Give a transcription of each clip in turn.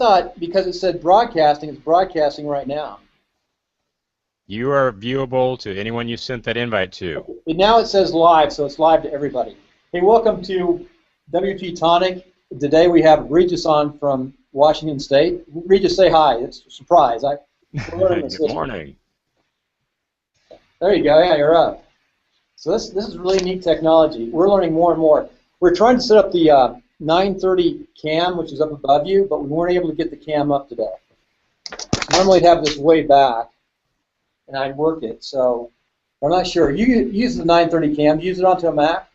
thought because it said broadcasting, it's broadcasting right now. You are viewable to anyone you sent that invite to. And now it says live, so it's live to everybody. Hey, welcome to WP-Tonic. Today we have Regis on from Washington State. Regis, say hi. It's a surprise. Good morning. There you go. Yeah, you're up. So this is really neat technology. We're learning more and more. We're trying to set up the 930 cam, which is up above you, but we weren't able to get the cam up today. Normally I'd have this way back, and I'd work it. So I'm not sure. You use the 930 cam. Do you use it onto a Mac?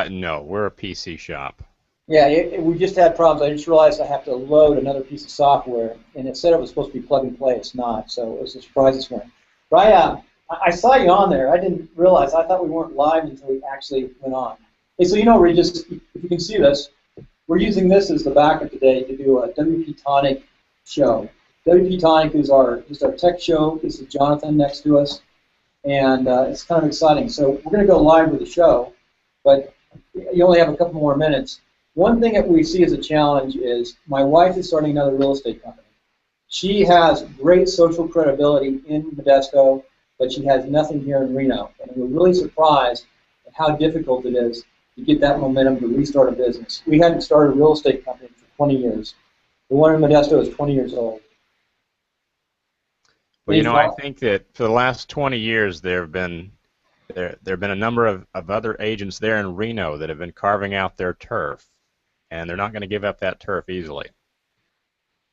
No, we're a PC shop. Yeah, we just had problems. I just realized I have to load another piece of software, and it said it was supposed to be plug and play. It's not, so it was a surprise this morning. But I saw you on there. I didn't realize. I thought we weren't live until we actually went on. Hey, so you know, Regis, if you can see this, we're using this as the backup today to do a WP-Tonic show. WP-Tonic is just our tech show. This is Jonathan next to us, and it's kind of exciting. So we're going to go live with the show, but you only have a couple more minutes. One thing that we see as a challenge is my wife is starting another real estate company. She has great social credibility in Modesto, but she has nothing here in Reno. And we're really surprised at how difficult it is to get that momentum to restart a business. We hadn't started a real estate company for 20 years. The one in Modesto is 20 years old. Well, you know, I think that for the last 20 years there have been a number of other agents there in Reno that have been carving out their turf, and they're not going to give up that turf easily.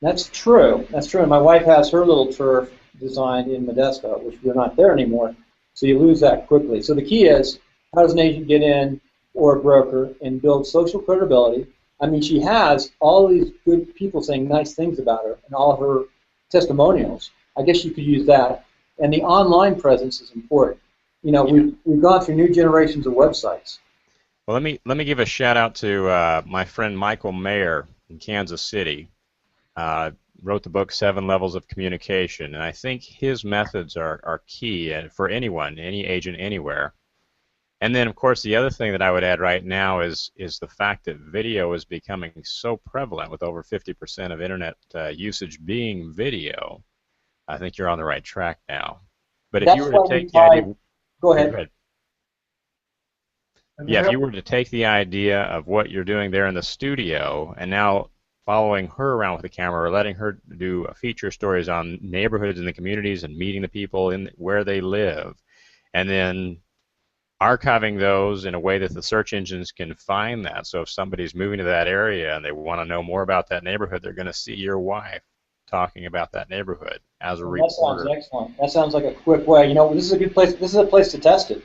That's true. That's true. And my wife has her little turf designed in Modesto, which we're not there anymore, so you lose that quickly. So the key is, how does an agent get in, or a broker, and build social credibility? I mean, she has all these good people saying nice things about her and all of her testimonials. I guess you could use that. And the online presence is important. You know, we've gone through new generations of websites. Well, let me give a shout out to my friend Michael Mayer in Kansas City. Wrote the book 7 Levels of Communication, and I think his methods are key for anyone, any agent, anywhere. And then, of course, the other thing that I would add right now is the fact that video is becoming so prevalent, with over 50% of internet usage being video. I think you're on the right track now. But if you were to take the idea, go ahead. Go ahead. Yeah, if you were to take the idea of what you're doing there in the studio and now following her around with the camera, or letting her do feature stories on neighborhoods and the communities and meeting the people in where they live, and then archiving those in a way that the search engines can find that. So if somebody's moving to that area and they want to know more about that neighborhood, they're going to see your wife talking about that neighborhood as a reporter. That sounds excellent. That sounds like a quick way. You know, this is a good place. This is a place to test it.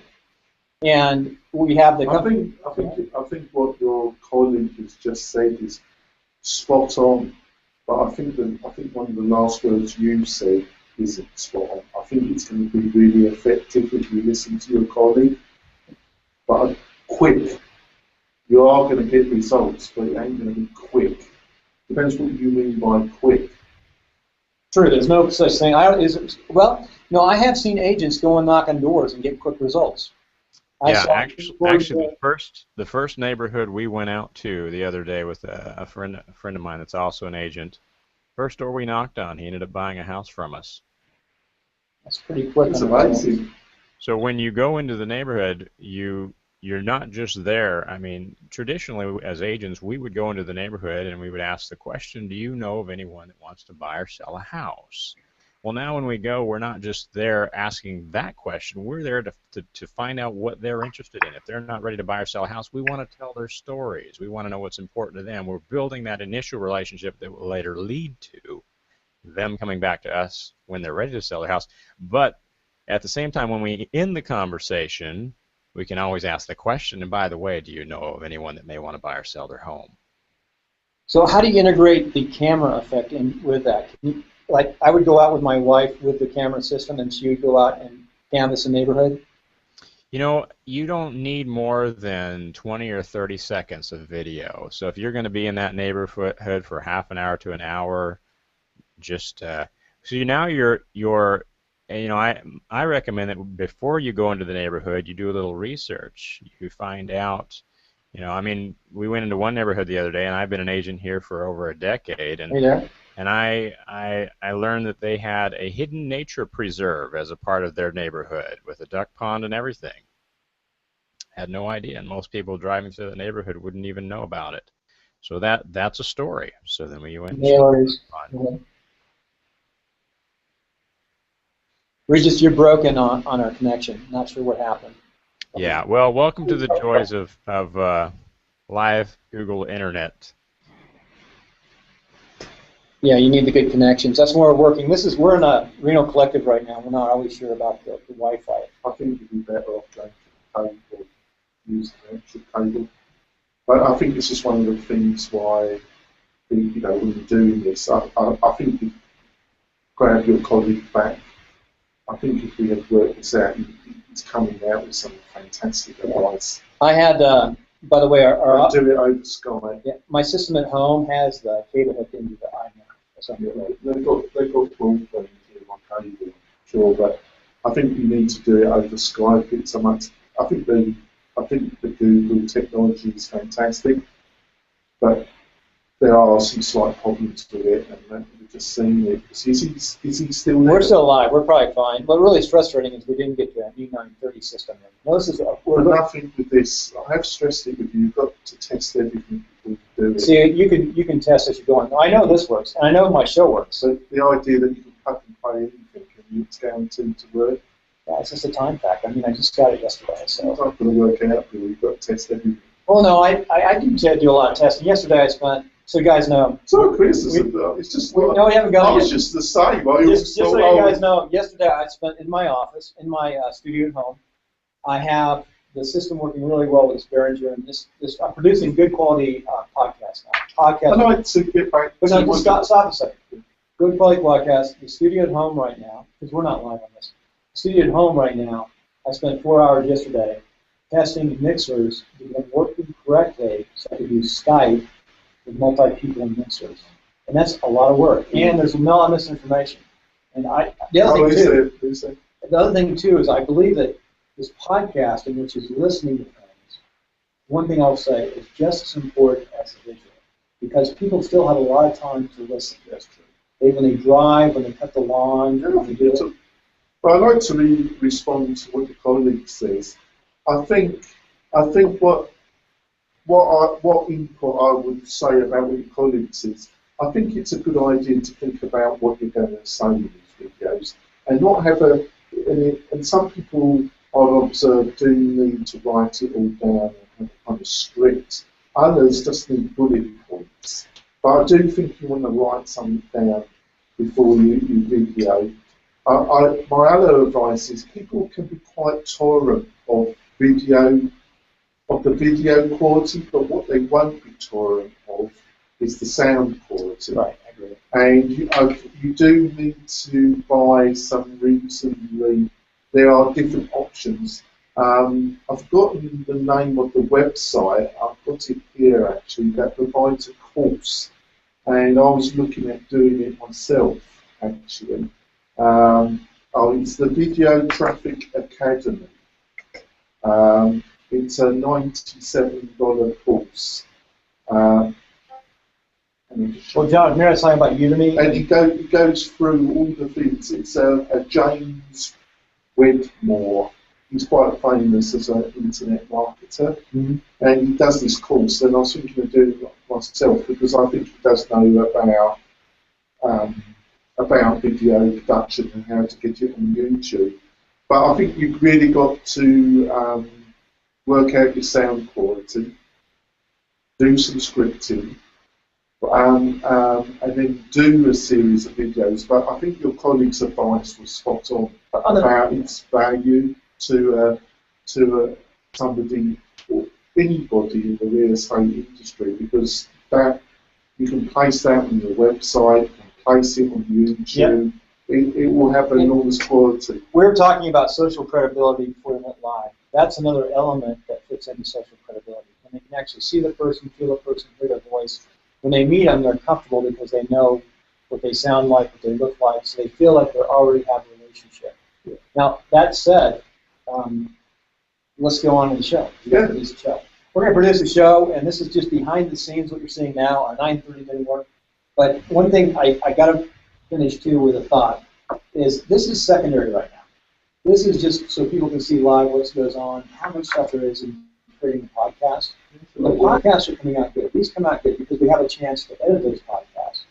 And we have the company. I think what your colleague has just said is spot on. But I think one of the last words you said isn't spot on. I think it's going to be really effective if you listen to your colleague. But quick. You are going to get results, but it ain't going to be quick. Depends what you mean by quick. True, there's no such thing. Well, no, I have seen agents go and knock on doors and get quick results. Actually, the first neighborhood we went out to the other day with a friend of mine that's also an agent, first door we knocked on, he ended up buying a house from us. That's pretty quick. It's amazing. So when you go into the neighborhood, you're not just there. I mean, traditionally as agents, we would go into the neighborhood and we would ask the question, do you know of anyone that wants to buy or sell a house? Well, now when we go, we're not just there asking that question. We're there to find out what they're interested in. If they're not ready to buy or sell a house, we want to tell their stories. We want to know what's important to them. We're building that initial relationship that will later lead to them coming back to us when they're ready to sell their house. But at the same time, when we end the conversation, we can always ask the question, and by the way, do you know of anyone that may want to buy or sell their home? So how do you integrate the camera effect in with that? Like, I would go out with my wife with the camera system, and she would go out and canvass a neighborhood? You know, you don't need more than 20 or 30 seconds of video. So if you're going to be in that neighborhood for half an hour to an hour, just so now you're you know, I recommend that before you go into the neighborhood, you do a little research. You find out You know, I mean, we went into one neighborhood the other day, and I've been an agent here for over a decade, and Hey there. I learned that they had a hidden nature preserve as a part of their neighborhood with a duck pond and everything. Had no idea, and most people driving through the neighborhood wouldn't even know about it. So that's a story. So then we went and No saw worries. the pond. Regis, you're broken on our connection. Not sure what happened. Yeah, well, welcome to the joys of live Google Internet. Yeah, you need the good connections. That's where we're working. We're in a Reno collective right now. We're not always sure about the Wi-Fi. I think you'd be better off going to the cable or using an extra cable. But I think this is one of the things why, you know, when you're doing this, I think you grab your colleague back. I think if we had worked this out, it's coming out with some fantastic advice. I had, by the way, our do it over Sky. Yeah, my system at home has the cable hooked into the iMac. They've got broadband here on cable, sure, but I think you need to do it over Skype. It's a much. I think the Google technology is fantastic, but there are some slight problems with it, and we're just seeing it. Is he still there? We're still alive. We're probably fine. What really is frustrating is we didn't get the new 930 system in. No, this is but nothing with this. I have stressed it with you. You've got to test everything before you do it. See, you can test as you're going. I know this works, and I know my show works. So the idea that you can plug and play anything and it's guaranteed to work. Yeah, it's just a time factor. I mean, I just got it yesterday, so. It's not going to work out, but you've got to test everything. Well, no, I do a lot of testing. Yesterday I spent, so you guys know. It's not a criticism, though. It's just like, no, we haven't gone I was yet. just the same. Just so you guys know, yesterday I spent in my office, in my studio at home. I have the system working really well with Behringer, and I'm producing good quality podcasts now. I'd like to get back to just stop a second. Good quality podcast. The studio at home right now, because we're not live on this. The studio at home right now, I spent 4 hours yesterday testing mixers to get them working correctly so I could use Skype with multi-people and mixers. And that's a lot of work. And there's a lot of misinformation. And the other thing too is I believe that this podcasting, which is listening to things, one thing I'll say is just as important as the visual, because people still have a lot of time to listen. That's true. When they drive, when they cut the lawn, when they do it. But I'd like to respond to what your colleague says. I think what input I would say about what your colleague says, I think it's a good idea to think about what you're going to say in these videos and not have and some people I've observed do need to write it all down and have a kind of script. Others just need bullet points. But I do think you want to write something down before you video. My other advice is people can be quite tolerant of the video quality, but what they won't be tolerant of is the sound quality. Right, I agree. And you do need to buy some reasonably. There are different options. I've forgotten the name of the website. I've got it here actually. That provides a course, and I was looking at doing it myself actually. It's the Video Traffic Academy. It's a $97 course. Well, John, you're saying about Udemy? And it goes through all the things. It's a James Wedmore. He's quite famous as an internet marketer. Mm-hmm. And he does this course, and I was thinking of doing it myself because I think he does know about video production and how to get it on YouTube. But I think you've really got to work out your sound quality, do some scripting, and then do a series of videos. But I think your colleague's advice was spot on about its value to somebody or anybody in the real estate industry, because that you can place that on your website, place it on YouTube. Yep. It will have enormous quality. We're talking about social credibility before we went live. That's another element that fits into social credibility. When they can actually see the person, feel the person, hear their voice. When they meet them, they're comfortable because they know what they sound like, what they look like, so they feel like they already have a relationship. Now, that said, let's go on to the show. Yeah. The show. We're going to produce a show, and this is just behind the scenes, what you're seeing now. Our 9:30 didn't work. But one thing I got to finish, too, with a thought, is this is secondary right now. This is just so people can see live what goes on, how much stuff there is in creating a podcast. The podcasts are coming out good. These come out good because we have a chance to edit those podcasts,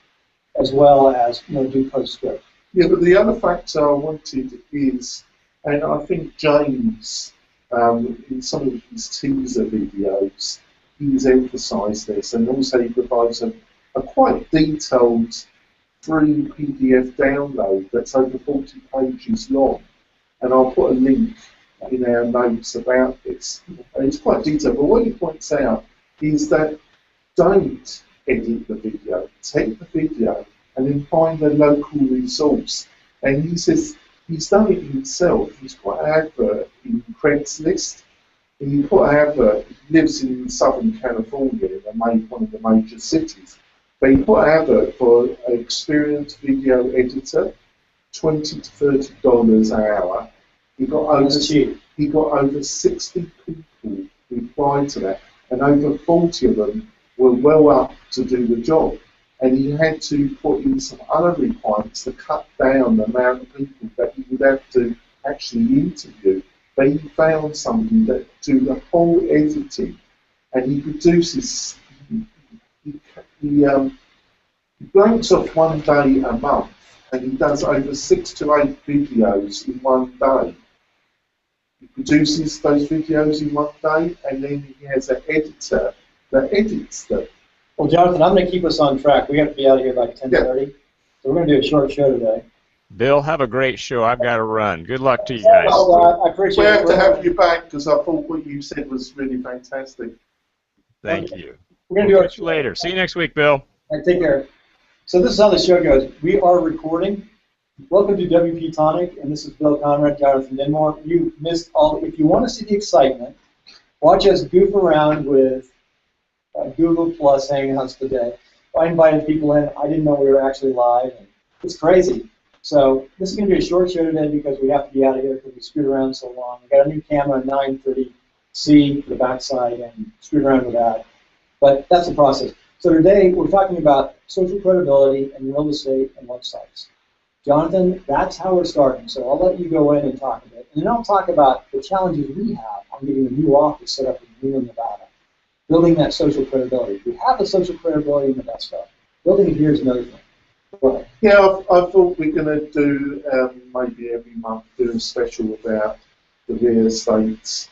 as well as do post-script. Yeah, but the other factor I wanted is, and I think James, in some of his teaser videos, he's emphasised this, and also he provides a quite detailed free PDF download that's over 40 pages long, and I'll put a link in our notes about this. And it's quite detailed, but what he points out is that don't edit the video, take the video and then find a local resource. And he says he's done it himself. He's put an advert in Craigslist. And he put an advert, he lives in Southern California, in one of the major cities. But he put an advert for an experienced video editor, $20 to $30 an hour. He got over 60 people who applied to that, and over 40 of them were well up to do the job. And he had to put in some other requirements to cut down the amount of people that he would have to actually interview. But he found somebody that do the whole editing, and he produces. He blanks off one day a month, and he does over 6 to 8 videos in one day. He produces those videos in one day, and then he has an editor that edits them. Well, Jonathan, I'm going to keep us on track. We have to be out of here by 10:30, so we're going to do a short show today. Bill, have a great show. I've got to run. Good luck to you guys. I appreciate it. We have to have you back because I thought what you said was really fantastic. Thank you. We're going to do it later. See you next week, Bill. All right, take care. So this is how the show goes. We are recording. Welcome to WP-Tonic, and this is Bill Conrad, Jonathan Denwood. You missed all. If you want to see the excitement, watch us goof around with Google Plus Hangouts today. I invited people in. I didn't know we were actually live. And it's crazy. So this is going to be a short show today because we have to be out of here because we screwed around so long. We got a new camera, 930C for the backside, and screwed around with that. But that's the process. So today we're talking about social credibility and real estate and websites. Jonathan, that's how we're starting. So I'll let you go in and talk a bit. And then I'll talk about the challenges we have on getting a new office set up in Greenland, Nevada. Building that social credibility. We have the social credibility in the best stuff. Building it here is another thing. Right. Yeah, I thought we're going to do maybe every month do a special about the real estate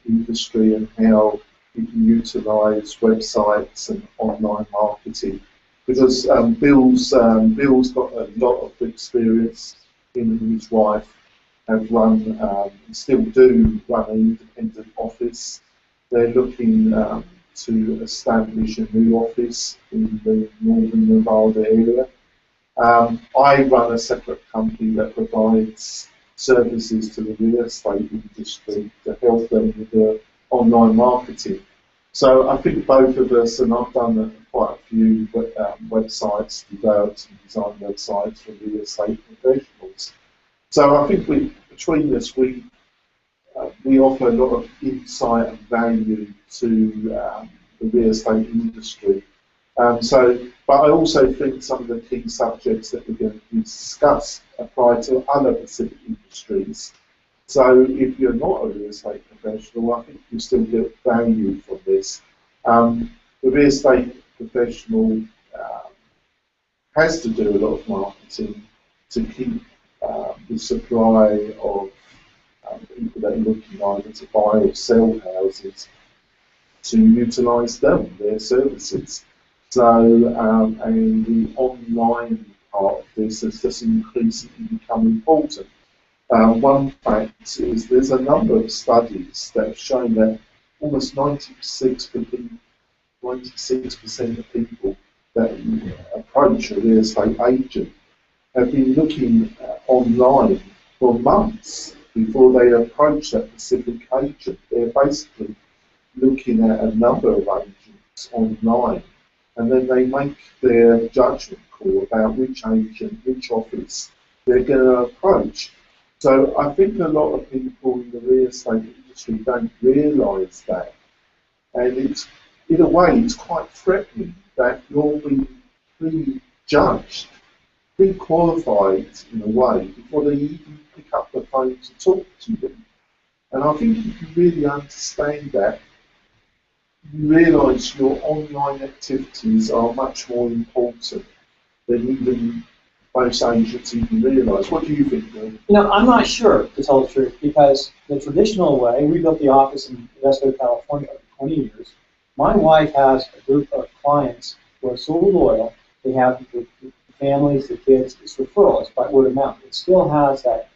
industry and how you can utilise websites and online marketing. Because Bill's got a lot of experience. Him and his wife have run, still do run an independent office. They're looking to establish a new office in the northern Nevada area. I run a separate company that provides services to the real estate industry to help them with their online marketing. So I think both of us, and I've done quite a few websites, developed and designed websites for real estate professionals. So I think between us, we offer a lot of insight and value to the real estate industry. But I also think some of the key subjects that we're going to discuss apply to other specific industries. So if you're not a real estate professional, I think you still get value from this. The real estate professional has to do a lot of marketing to keep the supply of people that are looking either to buy or sell houses to utilise their services. So, and the online part of this has just increasingly become important. One fact is there's a number of studies that have shown that almost 96% of people that approach a real estate agent have been looking online for months before they approach that specific agent. They're basically looking at a number of agents online, and then they make their judgment call about which agent, which office they're going to approach. So I think a lot of people in the real estate industry don't realise that. And it's, in a way, it's quite threatening that you're being prejudged, pre-qualified in a way, before they even pick up the phone to talk to them. And I think if you really understand that, you realise your online activities are much more important than even most agents even realise. What do you think, Bill? You know, I'm not sure, to tell the truth, because the traditional way, we built the office in Vesco, California for 20 years. My wife has a group of clients who are so loyal. They have the families, the kids, it's referral, it's by word of mouth. It still has that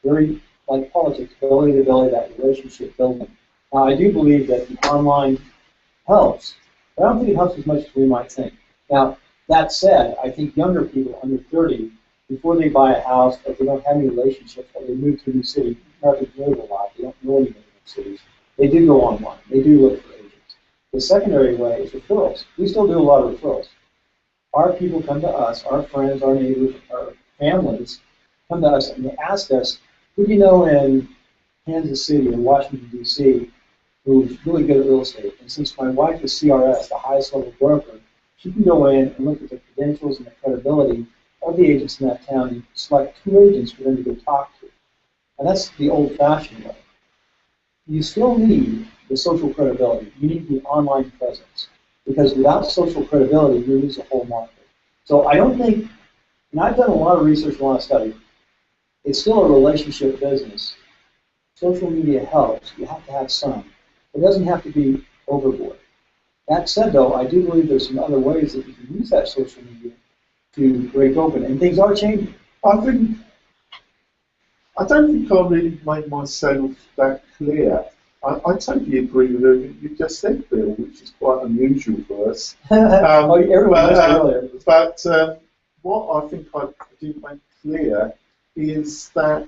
very, like politics, ability to build that relationship building. Now, I do believe that the online helps, but I don't think it helps as much as we might think. Now, that said, I think younger people under 30, before they buy a house, if they don't have any relationships, or they move to a new city, Americans move a lot, they don't know any new cities, they do go online, they do look for agents. The secondary way is referrals. We still do a lot of referrals. Our people come to us, our friends, our neighbors, our families come to us and they ask us, who do you know in Kansas City or Washington, D.C., who's really good at real estate? And since my wife is CRS, the highest level broker, she can go in and look at the credentials and the credibility of the agents in that town and select 2 agents for them to go talk to. And that's the old-fashioned way. You still need the social credibility. You need the online presence. Because without social credibility, you lose the whole market. So I don't think, and I've done a lot of research, a lot of study, it's still a relationship business. Social media helps. You have to have some. It doesn't have to be overboard. That said, though, I do believe there's some other ways that you can use that social media to break open, and things are changing. I don't think I really made myself that clear. I totally agree with everything you just said, Bill, which is quite unusual for us. Everyone missed earlier. But what I think I didn't make clear is that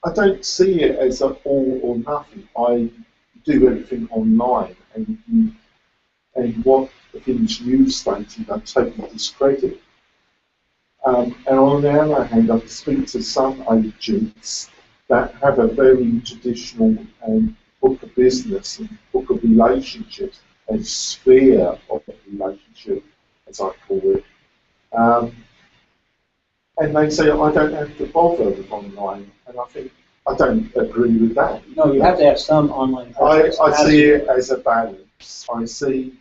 I don't see it as an all or nothing. I do everything online, and what the things you stated, I totally discredit. And on the other hand, I speak to some agents that have a very traditional book of business and book of relationships, and sphere of relationship, as I call it. And they say, I don't have to bother with online. And I think, I don't agree with that. No, you have to have some online presence. I see it as a balance. I see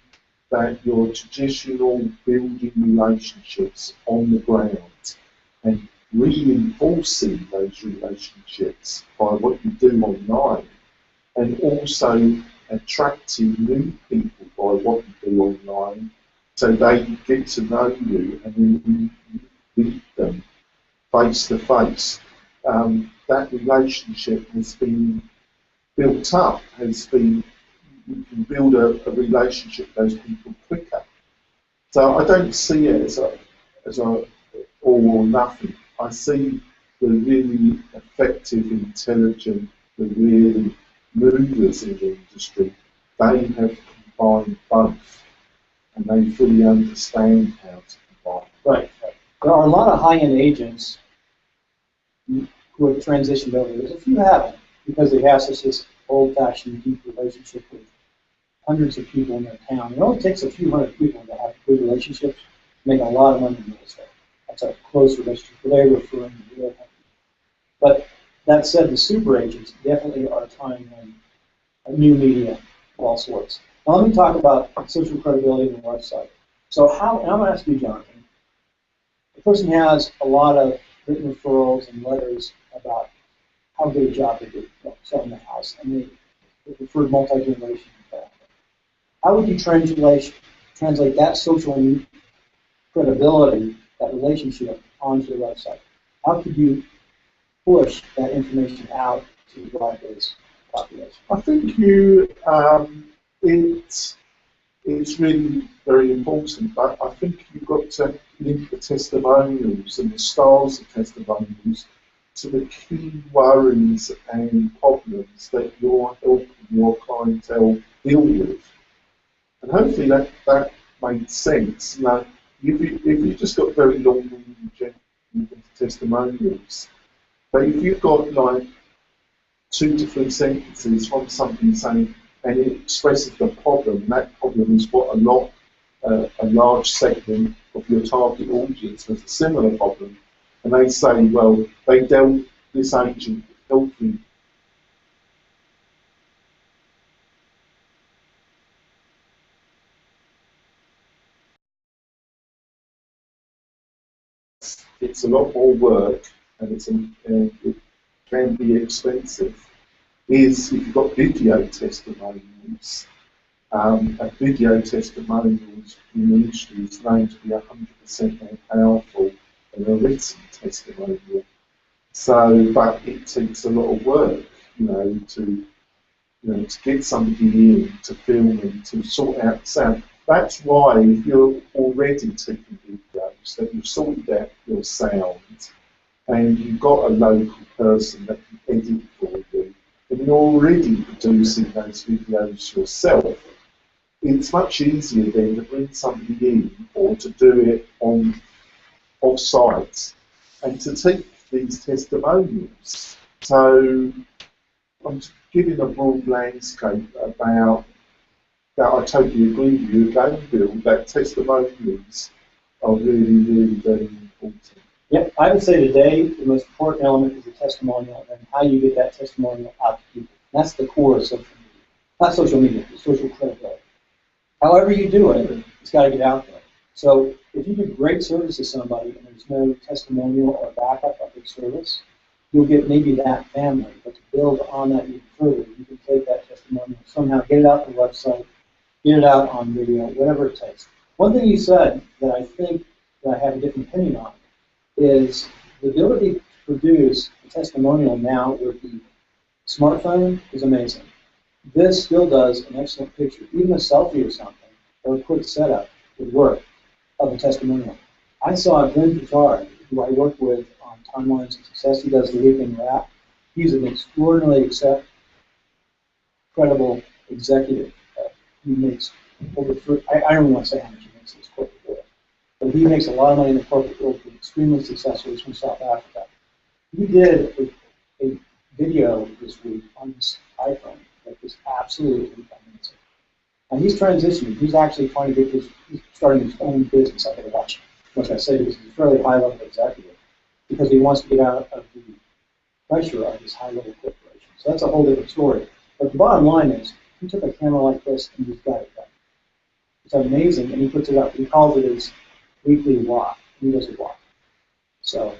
that your traditional building relationships on the ground and reinforcing those relationships by what you do online, and also attracting new people by what you do online, so they get to know you and then you meet them face to face. That relationship has been built up, you can build a relationship with those people quicker. So I don't see it as a all or nothing. I see the really effective, intelligent, the really movers in the industry. They have combined both, and they fully understand how to combine. Right. There are a lot of high-end agents who have transitioned over. There's a few who haven't, because they have such this old-fashioned, deep relationship with hundreds of people in their town. It only takes a few hundred people to have good relationships to make a lot of money in real estate. That's a close relationship. They're referring to real company. But that said, the super agents definitely are tying in new media of all sorts. Now let me talk about social credibility on the website. So how, and I'm going to ask you, Jonathan, the person has a lot of written referrals and letters about how good a job they did selling the house, and they referred multi-generation. How would you translate that social credibility, that relationship, onto the website? How could you push that information out to the broad-based population? I think it's really very important, but I think you've got to link the testimonials and the styles of testimonials to the key worries and problems that you're helping your clientele deal with. And hopefully that made sense. Now, if you just got very long-winded testimonials, but if you've got like 2 different sentences from something saying, and it expresses the problem. That problem is what a large segment of your target audience has a similar problem, and they say, well, this agent helped me. It's a lot more work, and it can be expensive. Is if you've got video testimonials, a video testimonials in the industry is known to be 100% more powerful than a written testimonial. So, but it takes a lot of work, to get somebody in, to film and to sort out sound. That's why if you're already taking videos, that you've sorted out your sound, and you've got a local person that can edit for you, and you're already producing those videos yourself, it's much easier then to bring somebody in or to do it off-site and to take these testimonials. So I'm giving a broad landscape about that. I totally agree with you again, Bill, that testimonials are really, really very important. Yep, I would say today the most important element is the testimonial and how you get that testimonial out to people. That's the core of social media. Not social media, but social credibility. However you do it, it's got to get out there. So if you do great service to somebody and there's no testimonial or backup of your service, you'll get maybe that family. But to build on that even further, you can take that testimonial, somehow get it out on the website, get it out on video, whatever it takes. One thing you said that I think that I have a different opinion on is the ability to produce a testimonial now with the smartphone is amazing. This still does an excellent picture. Even a selfie or something, or a quick setup would work of a testimonial. I saw Glenn Petard, who I work with on Timelines of Success. He does the Weekend Wrap. He's an extraordinarily credible executive. He makes over, I don't even want to say how much he makes in his corporate world, but he makes a lot of money in the corporate world. He's extremely successful. He's from South Africa. He did a video this week on his iPhone that was absolutely amazing. And he's transitioning. He's actually trying to get he's starting his own business. I got to watch what I say because he's a fairly high-level executive because he wants to get out of the pressure of this high-level corporation. So that's a whole different story. But the bottom line is, he took a camera like this and he's got it done. It's amazing, and he puts it up. He calls it his weekly walk. He does a walk. So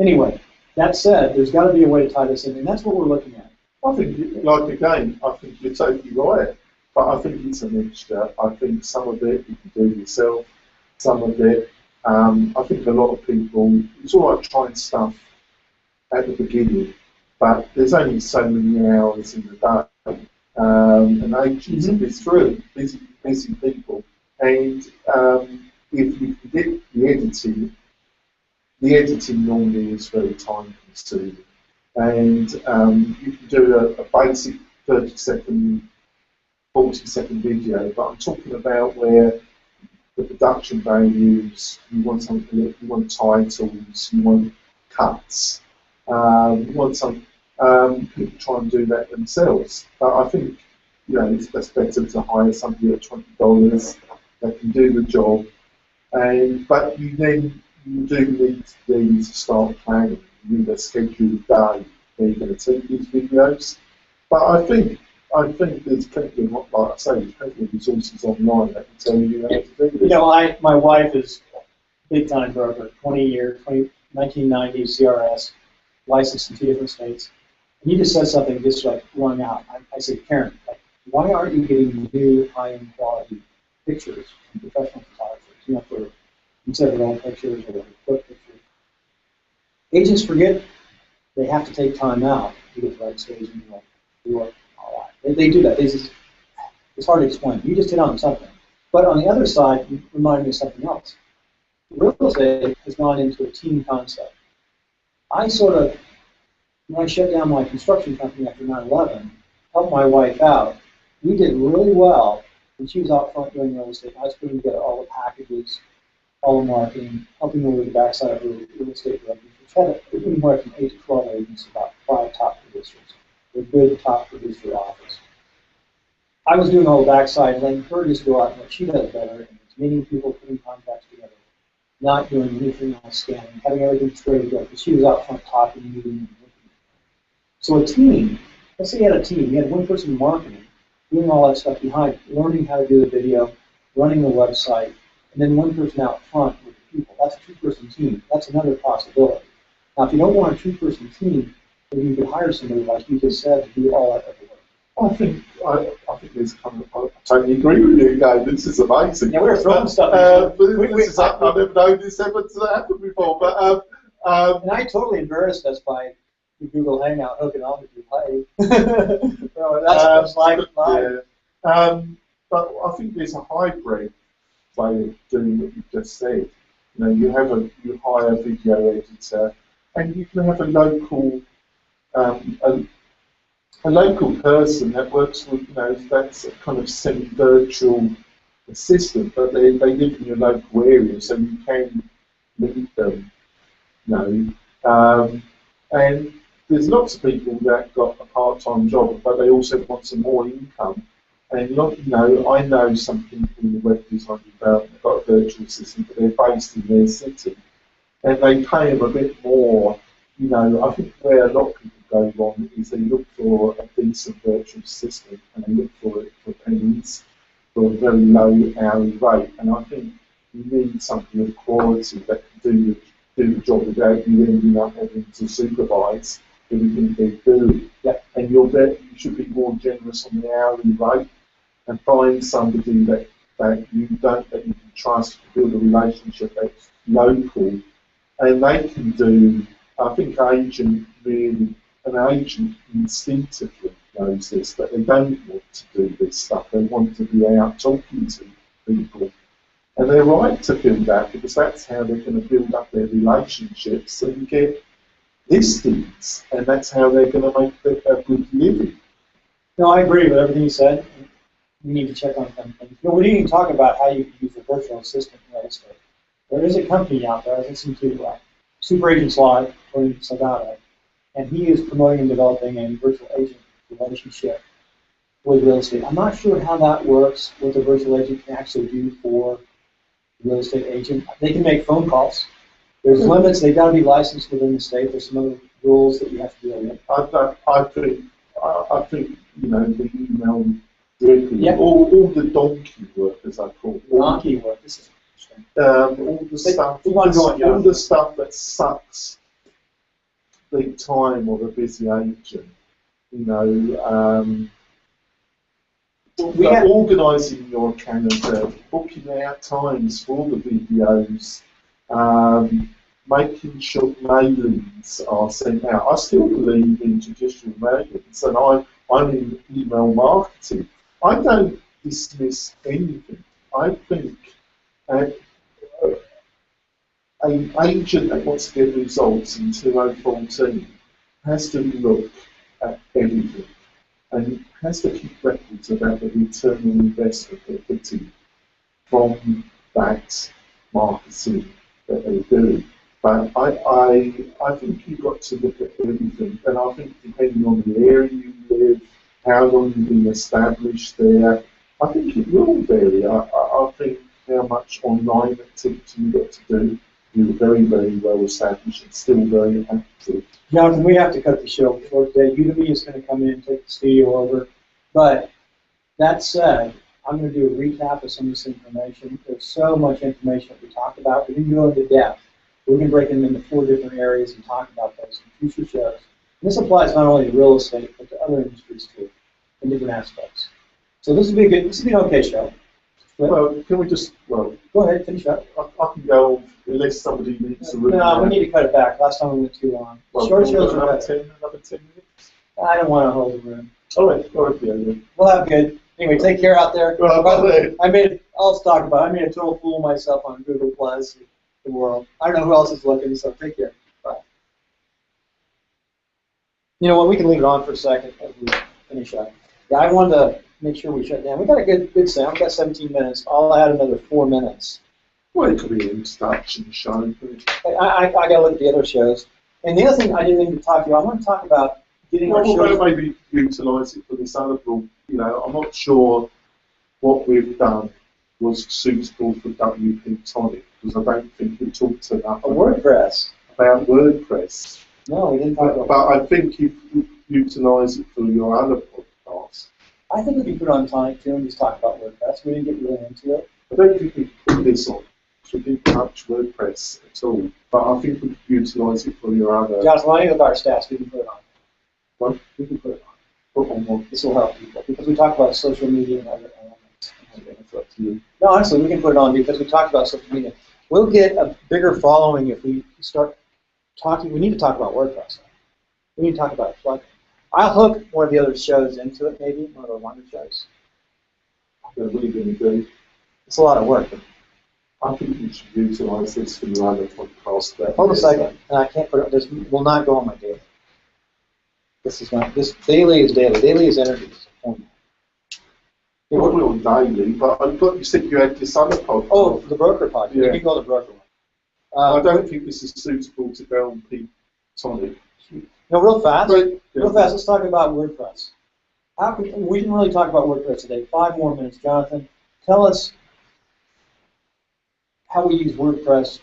anyway, that said, there's got to be a way to tie this in, and that's what we're looking at. I think, like again, I think you're totally right, but I think it's a mixture. I think some of it you can do yourself, some of it, I think a lot of people, it's all right trying stuff at the beginning, but there's only so many hours in the day, and agents are busy people, and if you can get the editing normally is very time consuming. And you can do a basic 30-second, 40-second video, but I'm talking about where the production values, you want something, you want titles, you want cuts, you want some, people try and do that themselves. But I think, it's better to hire somebody at $20 that can do the job. But you do need to start planning. You need a scheduled day where you're going to take these videos. But I think there's plenty of, like I say, there's plenty of resources online that can tell you how to do this. My wife is big time broker, 20 years, 1990 CRS, licensed in 2 different states. And he just said something just like rung out. I said, Karen, why aren't you getting new high-end quality pictures from professional photographers, instead of old pictures or quick pictures? Agents forget they have to take time out to get the right stage and do it all right. They do that. It's hard to explain. You just hit on something. But on the other side, you remind me of something else. Real estate has gone into a team concept. When I shut down my construction company after 9/11, helped my wife out. We did really well when she was out front doing real estate. I was putting together all the packages, all the marketing, helping her with the backside of her real estate revenue. Which had anywhere from 8 to 12 agents, about 5 top producers, with a good top producer office. I was doing the whole backside, and then her just go out and what she does better, and it's meeting people, putting contacts together, not doing anything else, scanning, having everything straight to go, because she was out front talking, meeting, and looking. So a team, let's say you had a team, you had one person marketing, doing all that stuff behind, learning how to do the video, running the website, and then one person out front with the people. That's a two-person team. That's another possibility. Now, if you don't want a two-person team, maybe you could hire somebody, like you just said, to do all that type of work. I think there's kind of, I totally agree with you, Gabe. This is amazing. Yeah, we were throwing stuff. I've never known this ever to happen before. But and I totally embarrassed us by the Google Hangout hooking on with you. Hi. So that's live. Yeah. But I think there's a hybrid way of doing what you just said. You know, you hire a video editor, and you can have a local a local person that works with, you know, that's a kind of semi-virtual assistant, but they live in your local area, so you can meet them, you know. And there's lots of people that got a part-time job, but they also want some more income. And, you know, I know some people in the web design development that got a virtual assistant, but they're based in their city, and they pay them a bit more. You know, I think where a lot of people go wrong is they look for a decent virtual assistant, and they look for it for pennies, for a very low hourly rate. And I think you need something of quality that can do the job without you ending up having to supervise everything they're doing. Yeah. And you should be more generous on the hourly rate and find somebody that you can trust to build a relationship that's local, and they can do. I think an agent instinctively knows this, that they don't want to do this stuff. They want to be out talking to people. And they're right to feel that, because that's how they're going to build up their relationships and get listings, and that's how they're going to make a good living. No, I agree with everything you said. We need to check on some things. No, we didn't even talk about how you can use a virtual assistant in real estate. There is a company out there, I listened to Super Agents Live, according to Salgado, and he is promoting and developing a virtual agent relationship with real estate. I'm not sure how that works, what the virtual agent can actually do for the real estate agent. They can make phone calls. There's limits. They've got to be licensed within the state. There's some other rules that you have to deal with. I think you know, the email directly, yep. all the donkey work, as I call it. Donkey work. This is interesting. All the stuff that sucks the time of a busy agent. You know, organising your calendar, booking out times for the videos, making sure mailings are sent out. I still believe in traditional mailings, and I'm in email marketing. I don't dismiss anything. I think an agent that wants to get results in 2014 has to look at everything and has to keep records about the return on investment they're getting from that marketing that they're doing. But I think you've got to look at everything, and I think depending on the area you live, how long you've been established there, I think it will vary. I think how much online activity you've got to do. You're very, very well established and still very active. Jonathan, we have to cut the show short today. Udemy is going to come in and take the studio over. But that said, I'm going to do a recap of some of this information. There's so much information that we talked about. We didn't go into depth. We're going to break them into 4 different areas and talk about those in future shows. And this applies not only to real estate, but to other industries too, in different aspects. So this will be an okay show. Well, can we just, go ahead, finish up. I can go on unless somebody needs to. No, we need to cut it back. Last time we went too long. Short shows are better. Another 10 minutes? I don't want to hold the room. All right, yeah. We'll have good. Anyway, take care out there. Well, I'll talk about it. I made a total fool of myself on Google Plus, the world. I don't know who else is looking, so take care. Bye. You know what? We can leave it on for a second as we finish up. Yeah, I wanted to make sure we shut down. We got a good sound. We got 17 minutes. I'll add another 4 minutes. Well, it could be an introduction show. I got to look at the other shows. And the other thing I didn't even talk to you, I want to talk about getting our Well, shows. maybe utilise it for this other blog. You know, I'm not sure what we've done was suitable for WP-Tonic because I don't think we talked enough A WordPress. about WordPress. No, we didn't talk about. But I think if you utilise it for your other podcasts, I think we can put it on Tonic too and just talk about WordPress. We didn't get really into it. I don't think we can put this on because we didn't touch WordPress at all. But I think we could utilise it for your other. Jonathan, why don't you look at our stats? We can put it on. What? We can put it on. Put on one. This will help people because we talk about social media and other elements. It's up to you. No, honestly, we can put it on because we talked about social media. We'll get a bigger following if we start talking. We need to talk about WordPress. We need to talk about it. Like, I'll hook one of the other shows into it, maybe one of the wonder shows. What are you going to do? It's a lot of work. But I think you should utilise this for your other podcast. hold a second, and I can't put it. This will not go on my daily. This is not. This daily is daily. Daily is energy. Well, we're on daily, but I thought you said you had this other podcast. Oh, the broker podcast. Yeah. You can go to the broker one. I don't think this is suitable to go on Tonic. No, real fast. But, Real fast. Let's talk about WordPress. We didn't really talk about WordPress today. 5 more minutes, Jonathan. Tell us how we use WordPress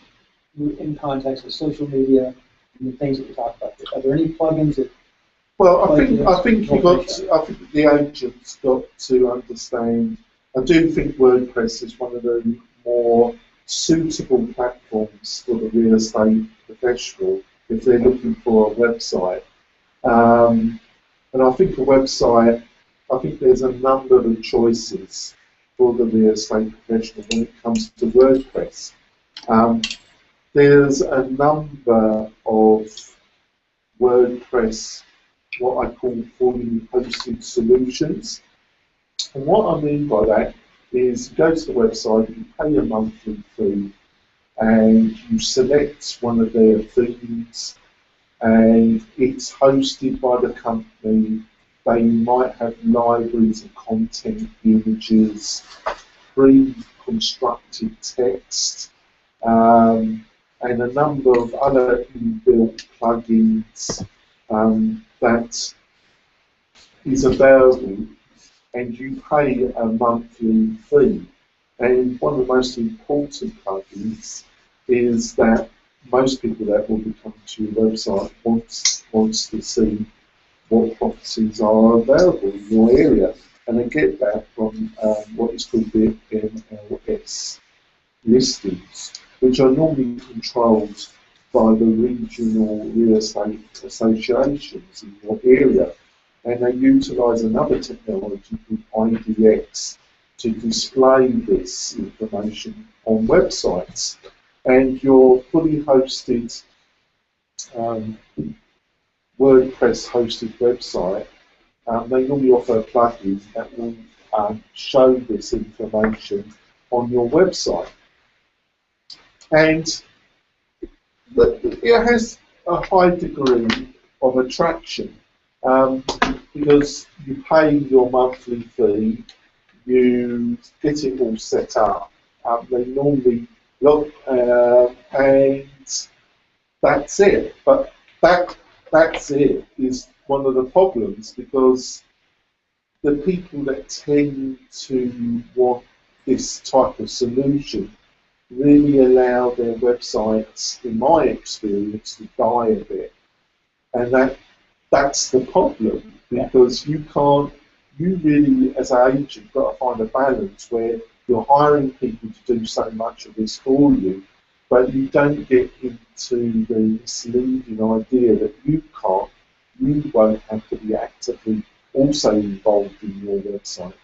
in context with social media and the things that we talked about. Are there any plugins that? Well, I think the agents got to understand. I do think WordPress is one of the more suitable platforms for the real estate professional if they're looking for a website. And I think a website, I think there's a number of choices for the real estate professional when it comes to WordPress. There's a number of WordPress, what I call fully hosted solutions. And what I mean by that is you go to the website, you pay a monthly fee, and you select one of their themes, and it's hosted by the company. They might have libraries of content, images, pre-constructed text, and a number of other inbuilt plugins that is available, and you pay a monthly fee. And one of the most important plugins is that most people that will be coming to your website wants to see what properties are available in your area, and they get that from what is called the MLS listings, which are normally controlled by the regional real estate associations in your area, and they utilise another technology called IDX to display this information on websites. And your fully hosted WordPress hosted website, they normally offer a plugin that will show this information on your website. And it has a high degree of attraction because you pay your monthly fee, you get it all set up. They normally look, and that's it. But that's it is one of the problems, because the people that tend to want this type of solution really allow their websites, in my experience, to die a bit. And that's the problem, because you really, as an agent, got to find a balance where you're hiring people to do so much of this for you, but you don't get into the misleading idea that you won't have to be actively also involved in your website.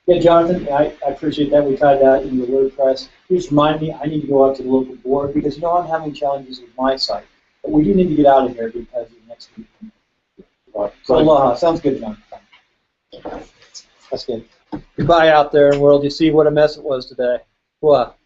Yeah, Jonathan, I appreciate that. We tied that in the WordPress. Just remind me, I need to go out to the local board because, I'm having challenges with my site. But we do need to get out of here because of next week. Right. So aloha. Sounds good, Jonathan. That's good. Goodbye out there in the world. You see what a mess it was today. What?